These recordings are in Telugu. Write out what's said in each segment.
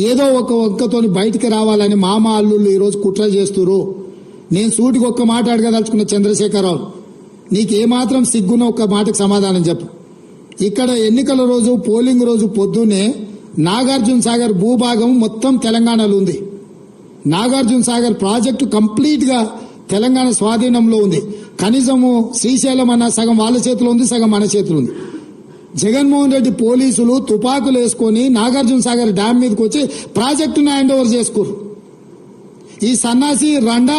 ఏదో ఒక ఒక్కతోని బయటికి రావాలని మామ అల్లుళ్ళు ఈరోజు కుట్ర చేస్తున్నారు. నేను సూటికి ఒక్క మాట అడగదలుచుకున్న చంద్రశేఖరరావు, నీకేమాత్రం సిగ్గున్న ఒక్క మాటకు సమాధానం చెప్పు. ఇక్కడ ఎన్నికల రోజు పోలింగ్ రోజు పొద్దున్నే నాగార్జున సాగర్ భూభాగం మొత్తం తెలంగాణలో ఉంది. నాగార్జున సాగర్ ప్రాజెక్టు కంప్లీట్ గా తెలంగాణ స్వాధీనంలో ఉంది. కనీసము శ్రీశైలం అన్న సగం వాళ్ళ చేతిలో ఉంది, సగం మన చేతిలో ఉంది. జగన్మోహన్ రెడ్డి పోలీసులు తుపాకులు వేసుకుని నాగార్జున సాగర్ డ్యామ్ మీదకి వచ్చి ప్రాజెక్టును హ్యాండ్ ఓవర్ చేసుకోరు. ఈ సన్నాసి రండా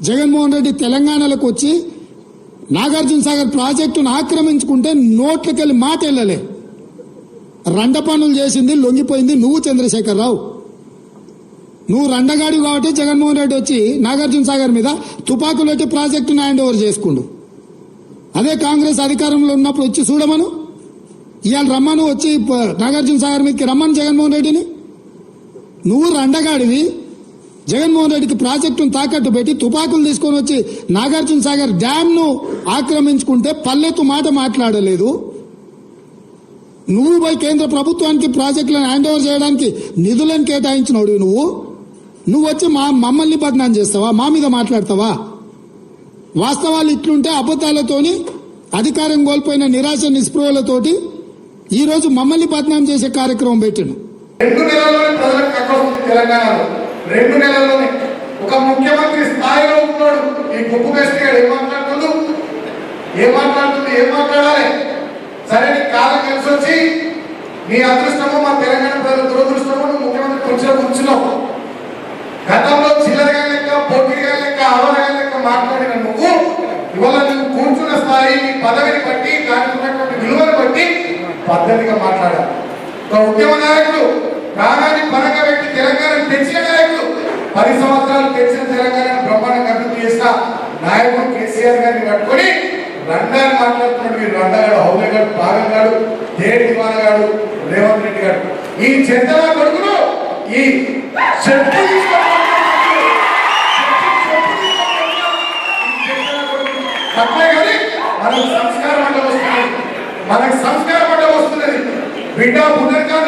జగన్మోహన్ రెడ్డి తెలంగాణలోకి వచ్చి నాగార్జున సాగర్ ప్రాజెక్టును ఆక్రమించుకుంటే నోట్లకెళ్ళి మాట వెళ్ళలే. రండ పనులు చేసింది లొంగిపోయింది నువ్వు చంద్రశేఖరరావు. నువ్వు రండగాడి కాబట్టి జగన్మోహన్ రెడ్డి వచ్చి నాగార్జున సాగర్ మీద తుపాకులు పెట్టి ప్రాజెక్టును హ్యాండ్ ఓవర్ చేసుకుండు. అదే కాంగ్రెస్ అధికారంలో ఉన్నప్పుడు వచ్చి చూడమను, ఇవాళ రమ్మను, వచ్చి నాగార్జున సాగర్ మీదకి రమ్మను జగన్మోహన్ రెడ్డిని. నువ్వు రండగాడివి, జగన్మోహన్ రెడ్డికి ప్రాజెక్టును తాకట్టు పెట్టి తుపాకులు తీసుకొని వచ్చి నాగార్జున సాగర్ డ్యామ్ ను ఆక్రమించుకుంటే పల్లెత్తు మాట మాట్లాడలేదు. నువ్వు పోయి కేంద్ర ప్రభుత్వానికి ప్రాజెక్టులను హ్యాండ్ ఓవర్ చేయడానికి నిధులను కేటాయించినోడు నువ్వు వచ్చి మమ్మల్ని బదనాం చేస్తావా? మా మీద మాట్లాడతావా? వాస్తవాలు ఇట్లుంటే అబద్దాలతోని అధికారం కోల్పోయిన నిరాశ నిస్పృహలతోటి ఈ రోజు మమ్మల్ని బదనాం చేసే కార్యక్రమం పెట్టిండు. 2 నెలల్లోనే ప్రజలకు కట్టొస్తుంది తెలంగాణలో. 2 నెలల్లోనే ఒక ముఖ్యమంత్రి స్థాయిలో ఉన్నాడు. ఈ గుప్పు కష్టిగాడు ఏం మాట్లాడాలి? సరే, నీ కాలం కలిసి వచ్చి నీ అదృష్టమో మా తెలంగాణ ప్రజల దురదృష్టమో నువ్వు ముఖ్యమంత్రి కొంచెం ఉంచున్నావు. గతంలో చిల్లరగా లెక్క, పొట్టిగా లెక్క, అవరగా లెక్క మాట్లాడిన నువ్వు ఇవాళ నువ్వు కూర్చున్న స్థాయి, నీ పదవిని బట్టి, దానికి ఉన్నటువంటి విలువను బట్టి పద్ధతిగా మాట్లాడాలి. ఒక ఉద్యమ నాయకుడు ప్రాణాన్ని పరంగా పెట్టి తెలంగాణ తెచ్చిన నాయకుడు, 10 సంవత్సరాలు తెచ్చిన తెలంగాణను బ్రహ్మాండంగా అభివృద్ధి చేసిన నాయకుడు కేసీఆర్ గారిని పట్టుకొని రండాన్ని మాట్లాడుతున్నాడు. మీరు రండగాడు, హౌలగాడు, భాగంగాడు, దేడి దివానగాడు, రేవంత్ రెడ్డి గారు, ఈ చెత్తల కొడుకును ఈ తప్పే కానీ మనకు సంస్కారం అంటే వస్తున్నది. బిడ్డ పునర్కాలు